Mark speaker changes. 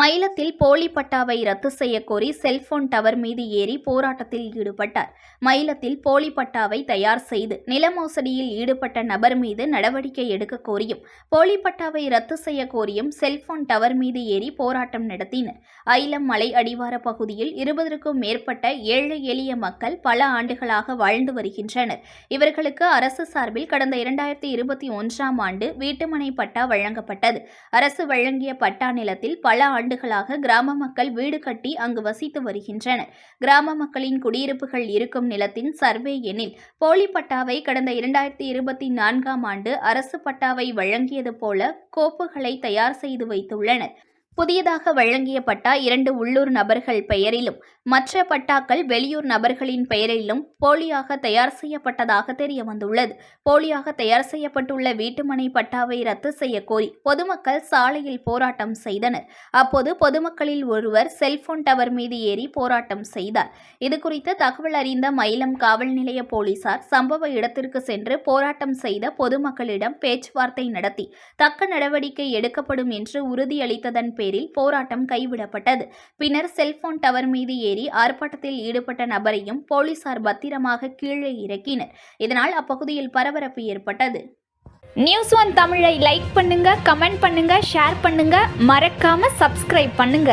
Speaker 1: மயிலத்தில் போலி பட்டாவை ரத்து செய்யக்கோரி செல்போன் டவர் மீது ஏறி போராட்டத்தில் ஈடுபட்டார். மயிலத்தில் போலி பட்டாவை தயார் செய்து நில மோசடியில் ஈடுபட்ட நபர் மீது நடவடிக்கை எடுக்க கோரியும் போலி பட்டாவை ரத்து செய்ய கோரியும் செல்போன் டவர் மீது ஏறி போராட்டம் நடத்தினர். அயிலம் மலை அடிவார பகுதியில் 20க்கும் மேற்பட்ட ஏழை எளிய மக்கள் பல ஆண்டுகளாக வாழ்ந்து வருகின்றனர். இவர்களுக்கு அரசு சார்பில் கடந்த 2021ஆம் ஆண்டு வீட்டுமனை பட்டா வழங்கப்பட்டது. அரசு வழங்கிய பட்டா நிலத்தில் பல ஆண்டுகளாக கிராம மக்கள் வீடு கட்டி அங்கு வசித்து வருகின்றனர். கிராம மக்களின் குடியிருப்புகள் இருக்கும் நிலத்தின் சர்வே எண்ணில் போலி பட்டாவை கடந்த 2024ஆம் ஆண்டு அரசு பட்டாவை வழங்கியது போல கோப்புகளை தயார் செய்து வைத்துள்ளனர். புதியதாக வழங்கிய பட்டா 2 உள்ளூர் நபர்கள் பெயரிலும் மற்ற பட்டாக்கள் வெளியூர் நபர்களின் பெயரிலும் போலியாக தயார் செய்யப்பட்டதாக தெரியவந்துள்ளது. போலியாக தயார் செய்யப்பட்டுள்ள வீட்டுமனை பட்டாவை ரத்து செய்ய கோரி பொதுமக்கள் சாலையில் போராட்டம் செய்தனர். அப்போது பொதுமக்களில் ஒருவர் செல்போன் டவர் மீது ஏறி போராட்டம் செய்தார். இதுகுறித்து தகவல் அறிந்த மயிலம் காவல் நிலைய போலீசார் சம்பவ இடத்திற்கு சென்று போராட்டம் செய்த பொதுமக்களிடம் பேச்சுவார்த்தை நடத்தி தக்க நடவடிக்கை எடுக்கப்படும் என்று உறுதியளித்ததன் பேரில் போராட்டம் கைவிடப்பட்டது. பின்னர் செல்போன் டவர் மீது ஏறி ஆர்ப்பாட்டத்தில் ஈடுபட்ட நபரையும் போலீசார் பத்திரமாக கீழே இறக்கினர். இதனால் அப்பகுதியில் பரபரப்பு ஏற்பட்டது.
Speaker 2: நியூஸ் ஒன் தமிழை லைக் பண்ணுங்க, கமெண்ட் பண்ணுங்க, ஷேர் பண்ணுங்க, மறக்காம சப்ஸ்கிரைப் பண்ணுங்க.